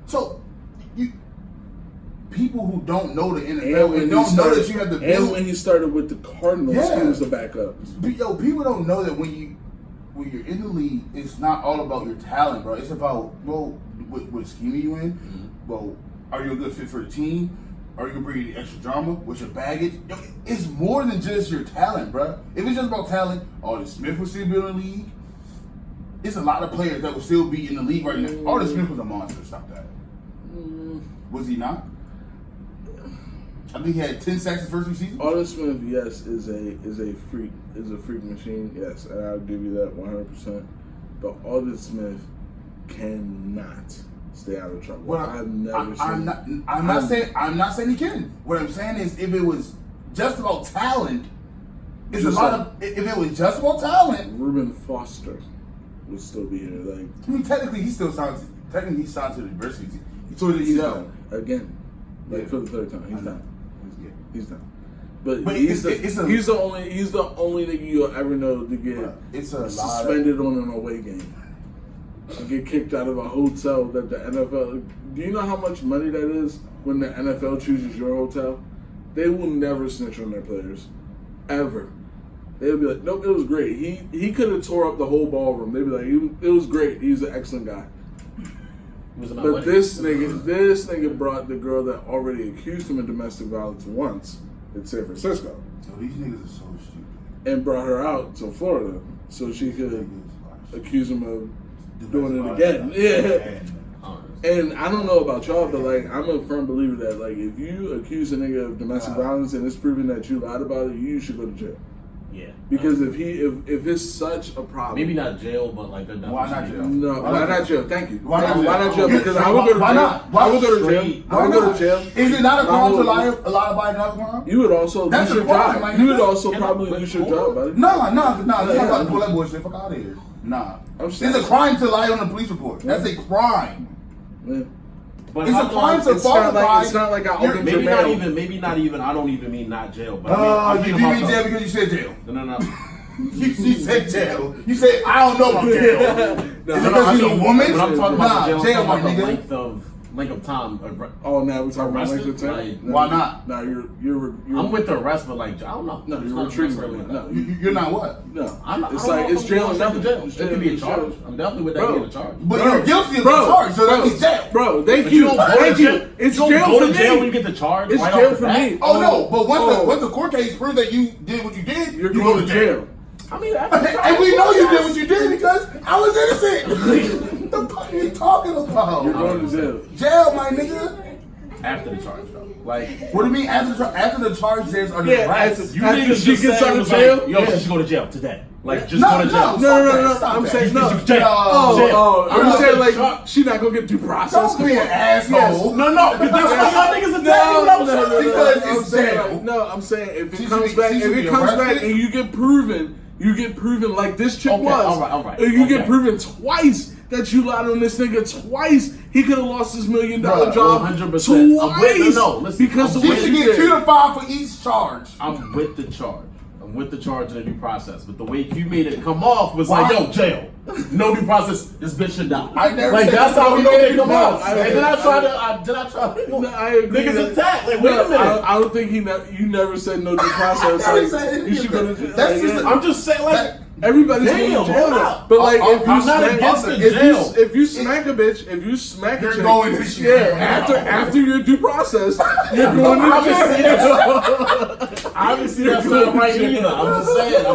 So people who don't know the NFL and don't know that you have the build. And when he started with the Cardinals, he was a backup. People don't know that when you're in the league, it's not all about your talent, bro. It's about, what scheme are you in? Mm-hmm. Well, are you a good fit for the team? Are you gonna bring the extra drama? What's your baggage? It's more than just your talent, bro. If it's just about talent, Artis Smith would still be in the league. It's a lot of players that will still be in the league right now. Artis Smith was a monster. Stop that. Was he not? I think he had 10 sacks the first 2 seasons. Artis Smith, yes, is a freak machine. Yes, and I'll give you that 100%. But Artis Smith cannot stay out of trouble. Well, I'm not saying he can. What I'm saying is, if it was just about talent, if it was just about talent, Reuben Foster would still be here. Like, I mean, technically, he signed to the university. He told he's done again. Like for the third time, he's done. He's done. But But he's it's the only nigga you'll ever know to get it's a suspended on an away game. To get kicked out of a hotel that the NFL. Do you know how much money that is when the NFL chooses your hotel? They will never snitch on their players, ever. They'll be like, nope, it was great. He could have tore up the whole ballroom. They'd be like, it was great. He's an excellent guy. But this nigga brought the girl that already accused him of domestic violence once in San Francisco. So these niggas are so stupid. And brought her out to Florida so she could accuse him of doing it again. Yeah. And I don't know about y'all, but like I'm a firm believer that like if you accuse a nigga of domestic violence and it's proven that you lied about it, you should go to jail. Yeah. Because if it's such a problem, maybe not jail, but like why not jail? No, why not jail? Thank you. Why not jail? Because I would go to jail. Why not? I would go to jail. I would go to jail. Is it not a crime to lie about another crime? You would also lose your job. You would also probably lose your job, buddy. No. You're not about to pull that bullshit. Fuck out of here. Nah. It's a crime to lie on a police report. That's a crime. Yeah. But it's a crime to falsify. It's not like I opened maybe your mail. Maybe not even. I don't even mean not jail. But you mean jail because you said jail. No. You said jail. You said I don't know about jail. Is it because you're a woman? But I'm talking about jail, my the nigga. length of time. Oh, now we're talking about length of time. Like, why not? No, you're I'm with the arrest, but like I don't know. No, you're retreating right now. No, you're not what? No, it's like it's jail and nothing. It could be a charge. I'm definitely with that being a charge. But you're guilty of the charge, so that means jail. Bro, thank you. It's jail go for to jail me. when you get the charge. It's jail for me. Oh no, but once the court case proves that you did what you did, you're going to jail. I mean, and we know you did what you did because I was innocent. The fuck are you talking about? You're going to jail. Jail, my nigga. After the charge, though. Like, what do you mean after the charge says are the arrest? You after she gets out of jail, yo, she should go to jail today. Like, just go to jail. No. I'm saying no. I'm saying like she not gonna get due process. Don't be an asshole. No. That's why y'all niggas attacking. Because it's jail. No, I'm saying if it comes back and you get proven like this chick was. All right. You get proven twice that you lied on this nigga twice. He could have lost his $1 million job 100%. twice. Because she should get 2 to 5 for each charge. I'm with the charge. I'm with the charge and the due process. But the way Q made it come off was like, yo, jail. No due process. This bitch should die. I never like said that's how he made it come off. I agree. I agree. Niggas attack. Like, wait a minute. I don't think you never said no due process. You should go to jail. I'm just saying, like. Everybody's going to jail, but like if you smack a bitch, you're going to jail. After your due process, you're going to jail. Obviously, that's not right either. I'm just saying,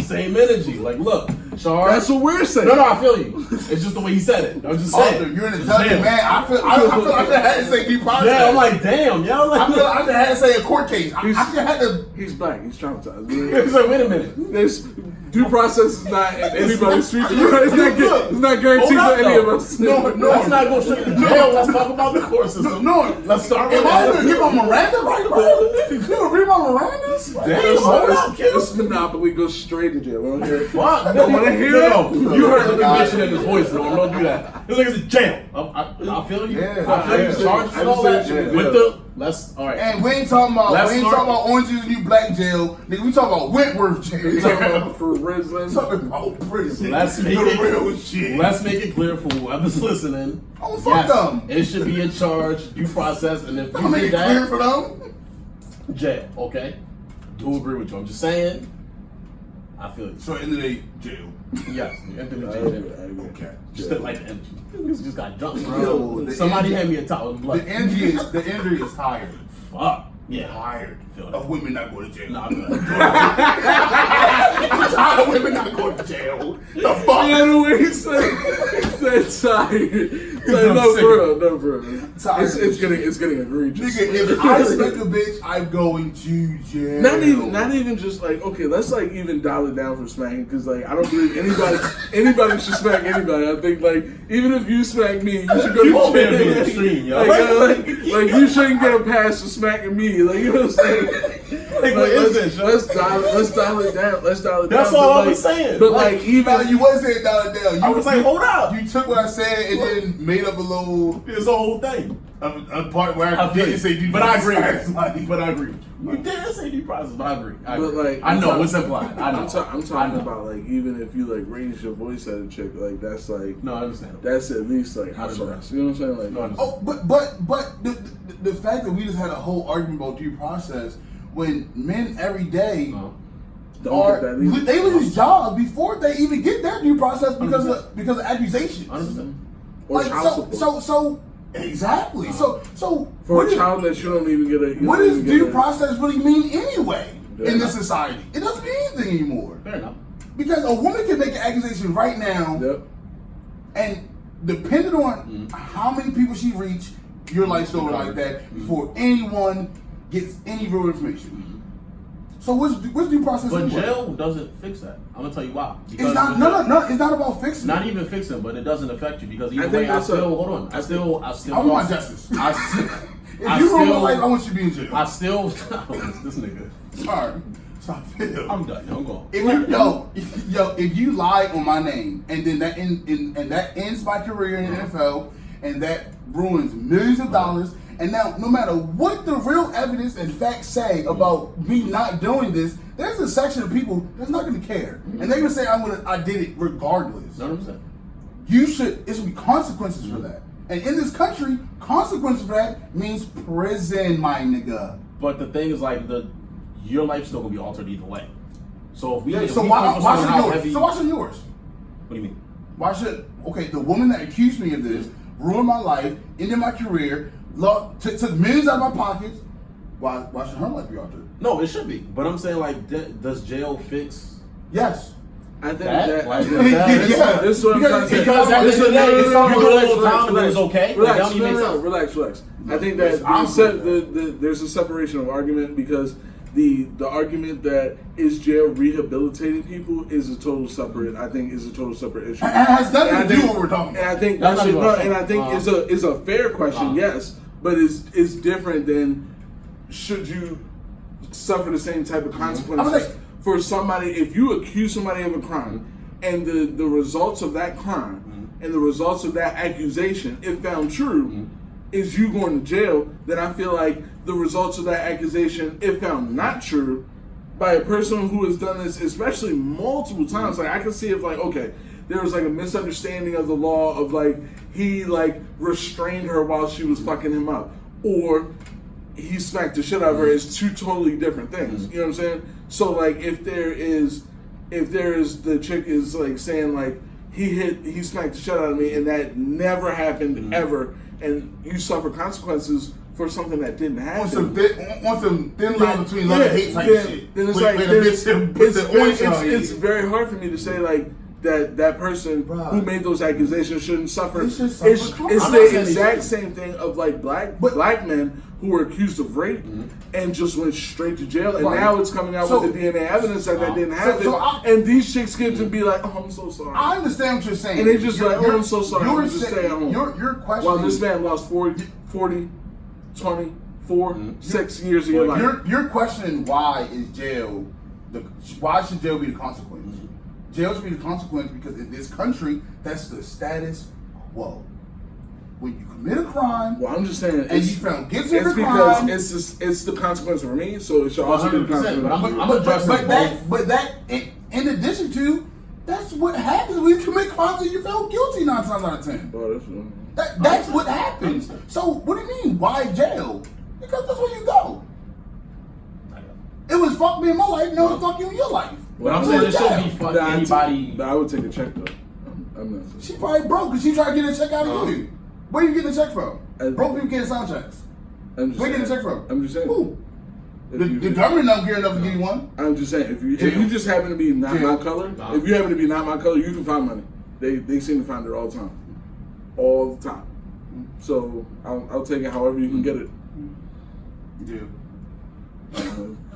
same energy. Like, look, charge. That's what we're saying. No, I feel you. It's just the way he said it. I'm just saying. Arthur, you're an intelligent man. I feel like I had to say due process. Yeah, I'm like, damn, yo. Like, I just had to say a court case. I just had to. He's black. He's traumatized. He's like, wait a minute. This due process is not in anybody's future. It's not guaranteed for any of us. No, let's not go straight to jail. Let's talk about the court system. No, let's start with that. Am I going to give my Miranda right away? You going to read my Mirandas? Damn, hold up, kid. This monopoly goes straight to jail. I don't hear it. Fuck. I want to hear it. You heard the conviction in his voice, though. Don't do that. It's like it's jail. I feel you. Yeah, I feel you. Charged and all that. With the all right. And we ain't talking about Orange is the New Black jail. Nigga, we talking about Wentworth jail. We talking about prison. Talking about prison. Let's make it clear for whoever's listening. Oh, fuck them. It should be a charge, due process, and if you make did it clear that, for them. Jail. Okay. Do agree with you. I'm just saying. I feel you. So end of the day, jail. Yes, end of the jail. Okay. Just like the energy. Niggas just got dumped, bro. Somebody hand me a towel of blood. The injury is tired. Fuck. Yeah. Tired of women not going to jail. Nah, I'm tired of women not going to jail. The fuck? Yeah, the way he said tired. No, for real. It's getting egregious. Nigga, if I smack a bitch, I'm going to jail. Not even just like, okay, let's like even dial it down for smacking, because like I don't believe anybody should smack anybody. I think like even if you smack me, you should go to jail. Extreme, yo. Like you shouldn't get a pass for smacking me. Like, you know what I'm saying? Like, what is this? Let's dial it down. That's all I was saying. But like even you wasn't saying dial it down. I was like, hold up. You took what I said and then made up a little. It's the whole thing. A part where I didn't say due but I process. agree. But I agree. You didn't say due process, but I agree. But like, I know what's implied. I know. I'm talking about like even if you like raise your voice at a chick, like that's like no, I understand. That's at least like house arrest. You know what I'm saying? Like, no, oh, but the fact that we just had a whole argument about due process when men every day they lose jobs before they even get their due process because of accusation. 100%. Or Like child support. so exactly. So for a child that you don't even get a what does due process really mean anyway in this enough. society? It doesn't mean anything anymore. Fair enough. Because a woman can make an accusation right now, and depending on how many people she reached, your life's over like that before anyone gets any real information. So what's due process? But anyway? jail doesn't fix that. I'm gonna tell you why. It's not. No. It's not about fixing. Not even fixing, but it doesn't affect you because either I think way, I still. I want my justice. I If you ruin my life, I want you to be in jail. I still. This nigga. Sorry. I'm done. I'm going. If you lie on my name and then that ends my career in the NFL and that ruins millions of dollars, and now no matter what the real evidence and facts say about me not doing this, there's a section of people that's not going to care, and they're going to say I did it regardless. 100%. It should be consequences for that. And in this country, consequences for that means prison, my nigga. But the thing is, like, your life's still gonna be altered either way. So if we, So why should yours? What do you mean? Why should the woman that accused me of this ruined my life, ended my career, took millions out of my pockets? Why should her life be altered? No, it should be. But I'm saying, like, does jail fix? Yes. I think this is what I'm trying to say. Because at the end of the day, it's all a time when it's okay. Relax. I think that there's a separation of argument because the argument that is jail rehabilitating people is a total separate issue. It has nothing to do with what we're talking about. And I think it's a fair question, yes, but it's different than should you suffer the same type of consequences for somebody if you accuse somebody of a crime and the results of that crime and the results of that accusation, if found true, is you going to jail, then I feel like the results of that accusation, if found not true, by a person who has done this, especially multiple times, like I can see if like, okay, there was like a misunderstanding of the law of like, he like restrained her while she was fucking him up, or he smacked the shit out of her, is two totally different things. You know what I'm saying? So like if there is the chick is like saying like, he smacked the shit out of me and that never happened ever, and you suffer consequences for something that didn't happen. On some thin line between love and hate type shit. Then it's it's very hard for me to say like that person who made those accusations shouldn't suffer. It's the exact same thing of like black men who were accused of rape and just went straight to jail, and now it's coming out with the DNA evidence that didn't happen, and these chicks get to be like, oh, I'm so sorry. I understand what you're saying. And they just like, oh, I'm so sorry. You're just stay at home. Your question. While this man lost 40, 24, 6 years of your life. You're questioning why should jail be the consequence? Jail should be the consequence because in this country, that's the status quo. When you commit a crime, I'm just saying, and you found guilty of a crime, it's the consequence for me, so it should also be the consequence. But that, in addition to, that's what happens when you commit crimes and you're found guilty 9 times out of 10. That's what happens. So what do you mean? Why jail? Because that's where you go. It was fuck me in my life, now it's fuck you in your life. Well, I'm saying it shouldn't be fuck anybody. But I would take a check though. I'm not. She probably broke because she tried to get a check out of you. Where you getting a check from? Broke people getting sound checks. Where you getting a check from? I'm just saying. Who? The government don't care enough to give you one. I'm just saying, if you just happen to be not my color, if you happen to be not my color, you can find money. They seem to find it all the time. All the time. So I'll take it however you can get it. Yeah.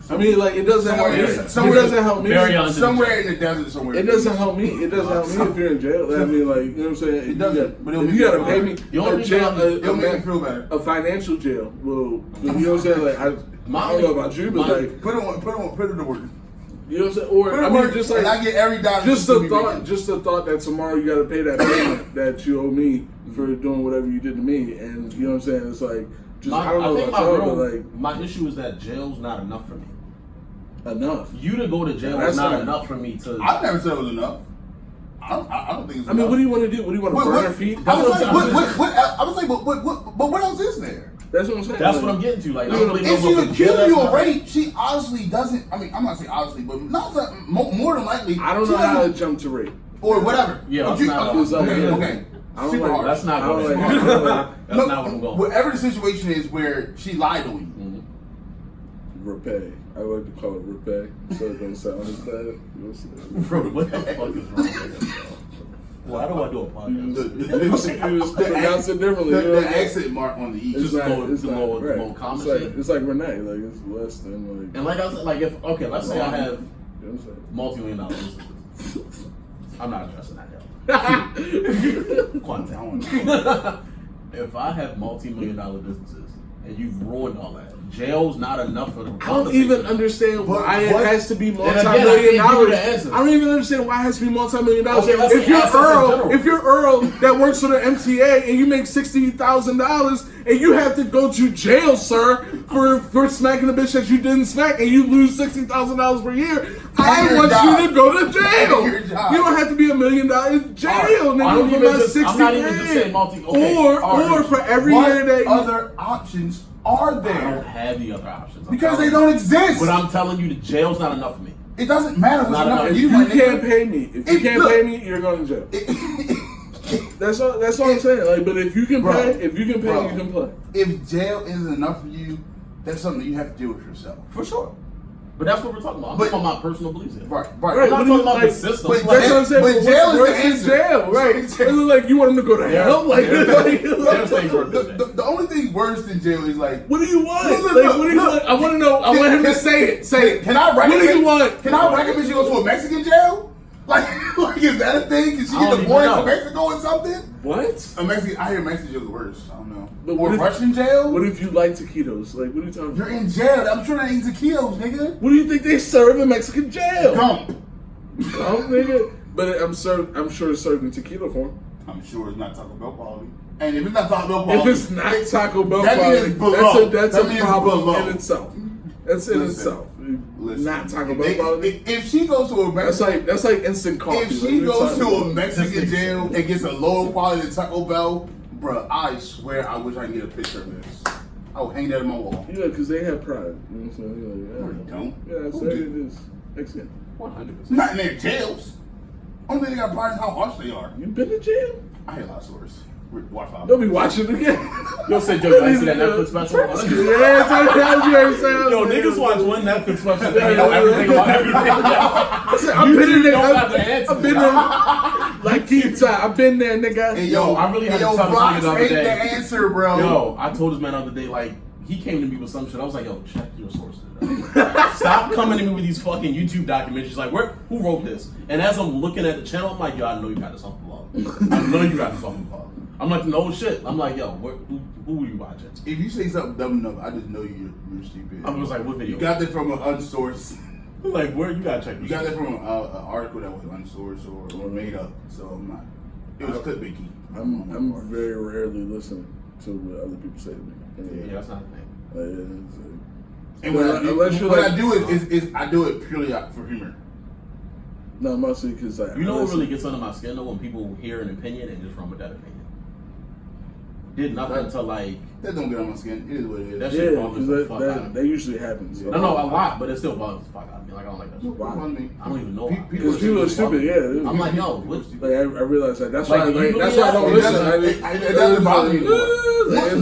I mean, like, it doesn't help me. It doesn't help me. Somewhere in the desert, somewhere. It doesn't help me. It doesn't help me if you're in jail. I mean, like, you know what I'm saying? It doesn't. But you gotta pay me. It'll make me feel better. A financial jail. Well, you know what I'm saying? Like, I don't know about you, but like put it to work. You know what I'm saying? Or I mean, just like and I get every dime. Just the thought that tomorrow you got to pay that payment that you owe me for doing whatever you did to me, and you know what I'm saying? It's like just I don't know about y'all, but like my issue is that jail's not enough for me. Enough. You to go to jail is not enough for me to. I never said it was enough. I don't think it's enough. I mean, what do you want to do? What do you want to burn your feet? I was saying, but what else is there? That's what I'm saying. That's what I'm getting to. Like, I don't really know if she accused you of rape, she honestly doesn't. I mean, I'm not saying honestly, but more than likely. I don't know how to jump to rape or whatever. Yeah, okay. I don't like, that's not what that's not what I'm going. Whatever the situation is where she lied on you. Repay. I like to call it repay, so it don't sound as bad. Bro, what the fuck is wrong with him? Why do I do a podcast? You just pronounce it differently. The accent mark on the E. It's just more common shit. It's like Renee. Like it's less than like. And like I said, like if let's say I have multi-million-dollar businesses. I'm not addressing that yet. Quantum. If I have multi-million-dollar businesses and you've ruined all that, jail's not enough for the. I don't even understand why it has to be multi-million dollars. I don't even understand why it has to be multi-million dollars. Okay, if you're Earl that works for the MTA and you make $60,000 and you have to go to jail, sir, for smacking a bitch that you didn't smack and you lose $60,000 per year, I want you to go to jail. You don't have to be $1 million jail, nigga, for about 60 I'm not even just saying multi. Okay, or for every year that other options are there? I don't have the other options. Because they don't exist. But I'm telling you, the jail's not enough for me. It doesn't matter what's enough for you. You can't pay me. If you can't pay me, you're going to jail. That's all I'm saying. Like, but if you can pay, you can play. If jail isn't enough for you, that's something you have to deal with yourself. For sure. But that's what we're talking about. I'm talking about my personal beliefs here. Right. I'm not talking about the system. But that's what I'm saying. But jail is the answer. Jail, right? It's like you want them to go to hell. Like, the only thing worse than jail is like, what do you want? What do you want? I want to know. I want him to say it. Say it. Can I recommend? What do you want? Can I recommend you go to a Mexican jail? Like is that a thing? Can she get deported to Mexico or something? What? A Mexican? I hear Mexican jail is worse. I don't know. But or Russian jail? What if you like taquitos? Like, what are you talking about? You're in jail. I'm sure they eat taquitos, nigga. What do you think they serve in Mexican jail? Gump, nigga. But I'm sure it's served in taquito form. I'm sure it's not Taco Bell quality. And if it's not Taco Bell quality, if it's not Taco Bell quality, that's a problem in itself. That's in itself. Not Taco Bell quality. If she goes to a Mexican, that's like instant coffee. If she goes to a Mexican jail and gets a lower quality than Taco Bell, bruh, I swear I wish I could get a picture of this. I would hang that on my wall. Yeah, because they have pride. You know what I'm saying? No, they don't. Yeah, so it is. Mexican. 100%. Not in their jails. Only thing they got pride is how harsh they are. You been to jail? I hear a lot of stories. Watch out. Don't be watching it again. Yo, said Joe, I see that Netflix special. Yeah, yo, niggas watch one Netflix special. They know everything about everything. I've been there. Like pizza. I've been there, nigga. Hey, yo, I really had to tell this nigga the other day. The answer, bro. Yo, I told this man the other day, like, he came to me with some shit. I was like, yo, check your sources. Stop coming to me with these fucking YouTube documentaries. Like, who wrote this? And as I'm looking at the channel, I'm like, yo, I know you got this off the blog. I know you got this off the blog. I'm like, no shit. I'm like, yo, who are you watching? If you say something dumb enough, I just know you're stupid. I was like, what video? You got that from an unsourced. Like, where you gotta check this? You got that from an article that was unsourced or made up. So I'm not. It was clickbaity. I'm very rarely listening to what other people say to me. Yeah, that's not a thing. And what I do is I do it purely for humor. No, mostly because you know what really gets under my skin though, when people hear an opinion and just run with that opinion. Did nothing to like. That don't get on my skin. It is what it is. That shit bothers the fuck out of me. That usually happens. So. No, a lot, but it still bothers the fuck out of me. Like I don't like that shit. Why? I don't even know. Because people are stupid. Yeah. I'm like, yo, what? Like I realize that. That's why. Like, That's why I don't listen. It doesn't bother me.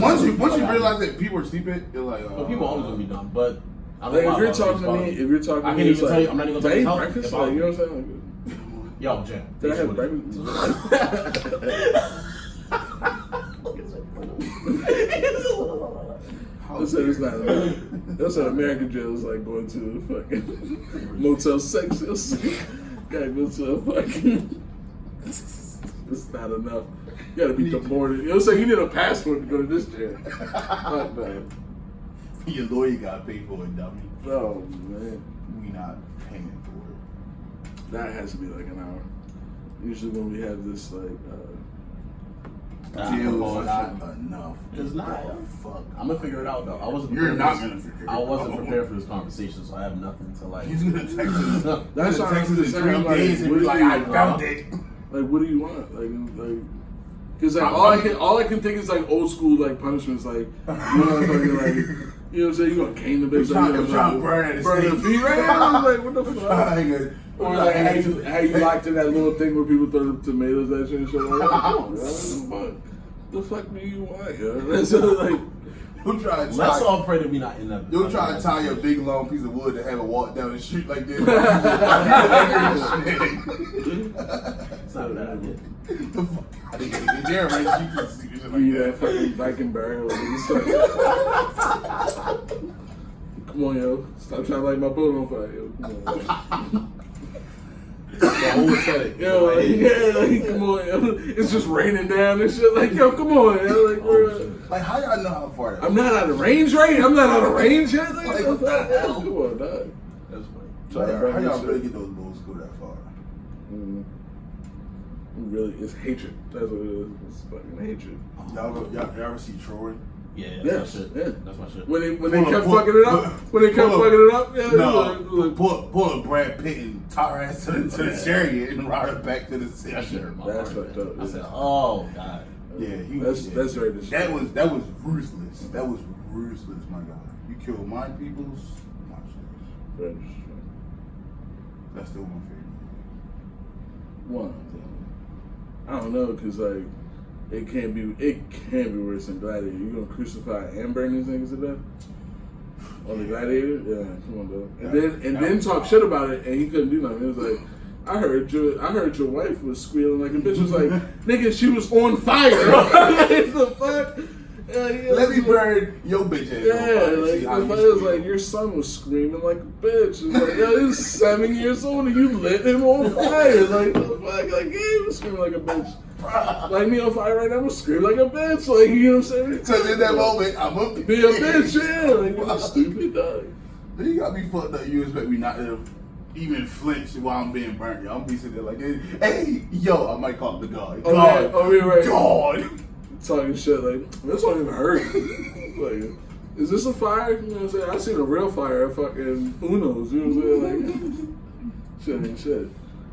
Once you realize that people are stupid, you're like. Well, people always gonna be dumb, but. Like if you're talking to me, I can't even tell you. I'm not even gonna tell you. Breakfast, like, you know what I'm saying? Yo, Jim. Did I have breakfast? They said it's not. They said American jail is like going to a fucking Motel 6. Gotta go to a fucking. It's not enough. You gotta be deported. You know what I'm saying? You need a passport to go to this jail. Fuck that. Your lawyer got paid for it, dummy. Oh man, We not paying for that has to be like an hour. Usually when we have this like. it. Deal's not enough. It's not. Fuck. I'm gonna figure it out though. I wasn't. You're prepared not for gonna this- figure it I wasn't out. prepared for this conversation, so I have nothing to like. He's gonna text us. That's He's what gonna I'm text us in just saying. 3 I'm like, days and be what like, do you I want? found it. Like, what do you want? Because like all I can think is like old school like punishments, like you know what I'm talking like. You know what I'm saying? You gonna cane the bitch? Trying Like, to burn at the burn the stake. feet, right? I'm like, what the fuck? Or like how you locked in that little thing where people throw the tomatoes at you and shit. Like, come on, yo. The fuck do you want, yo? That's like. You'll try to Let's tie. all pray that we not in that. You'll try to tie a big long piece of wood to have it walk down the street like this. It's not a bad idea. The fuck out of here. Yeah, right. You can see this shit like Yeah, that. fucking Viking barrel. Come on, yo. Stop trying to light my boat on fire, yo. Come on. The whole setting. Yo, like, yeah, like, come on, yo. It's just raining down and shit. Like, yo, come on, yo. Like, bro. Like, how y'all know how far that I'm not out of range, right? I'm not out of range yet. Like, Like, what the what the hell? hell? Come on, dog. That's funny. Try to How burn y'all this really shit. get those bulls go that far? Really, it's hatred. That's what it is. It's fucking hatred. Y'all ever see Troy? Yeah, Yes, that's my shit. yeah. That's my shit. When they Pull kept up, fucking it up, yeah, No, look. pull a Brad Pitt and tie her ass to the chariot and ride her back to the That city. shit hurt my That's heart. fucked up, I yeah. said, oh god. Yeah, That's very disrespectful. that was ruthless. That was ruthless, my God. You killed my peoples, my shit. Very disrespectful. That's still my favorite. One, I don't know, cause like it can't be worse than Gladiator. You gonna crucify and burn these niggas to death on the Gladiator? Yeah, come on, dog. And then talk shit about it, and he couldn't do nothing. It was like, I heard your wife was squealing like a bitch. Was like, nigga, she was on fire. What the fuck? Let me burn your bitch ass. Yeah, like the fight was like your son was screaming like a bitch. It's like, yo, he was 7 years old and you lit him on fire. Like the fuck, like yeah, he was screaming like a bitch. Like me on fire right now, I'm gonna scream like a bitch. Like you know what I'm saying? So in that moment, I'm a Be a bitch, yeah. Like you're stupid dog. Then you got me fucked up. You expect me not to even flinch while I'm being burnt. Yo, I'm be sitting there like, hey, yo, I might call the God. Oh yeah, right. God. Talking shit like this won't even hurt. Like, is this a fire? You know what I'm saying? I seen a real fire at fucking Uno's. You know what I'm saying? Like shit ain't shit.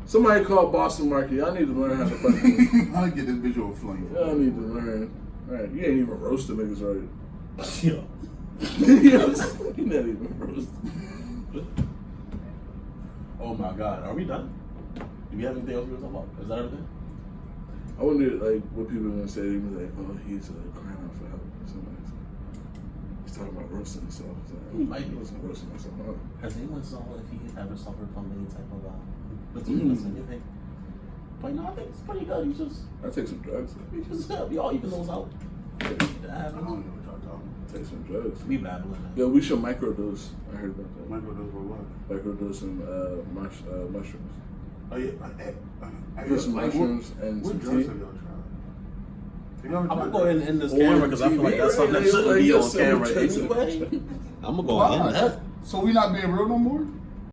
Somebody call Boston Market. Y'all need to learn how to fucking. I'll get this visual flame. Y'all need to learn. Right, you ain't even roasting niggas right. Yeah. You're not even roasting. Oh my god, are we done? Do we have anything else we want to talk about? Is that everything? I wonder like what people are gonna say. They be like, oh, he's crying out for help. Somebody's he's talking about roasting himself. It's like, He might be. I wasn't roasting myself. No. Has anyone saw if he ever suffered from any type of mental illness or anything? But no, I think it's pretty good. I take some drugs. We all even those out. That I don't happens. know what y'all talking Take some drugs. We babbling. Yo, we should microdose. I heard about that. about. Microdose for what? Microdose some mushrooms. Oh yeah. Put some mushrooms and what some drugs tea. have y'all tried? Have y'all ever I'm gonna tried go ahead and end this On camera because I feel like TV, that's something that right? shouldn't Like, be on that's so camera intense. anyway. I'm gonna go Why? ahead and end that. So we not being real no more?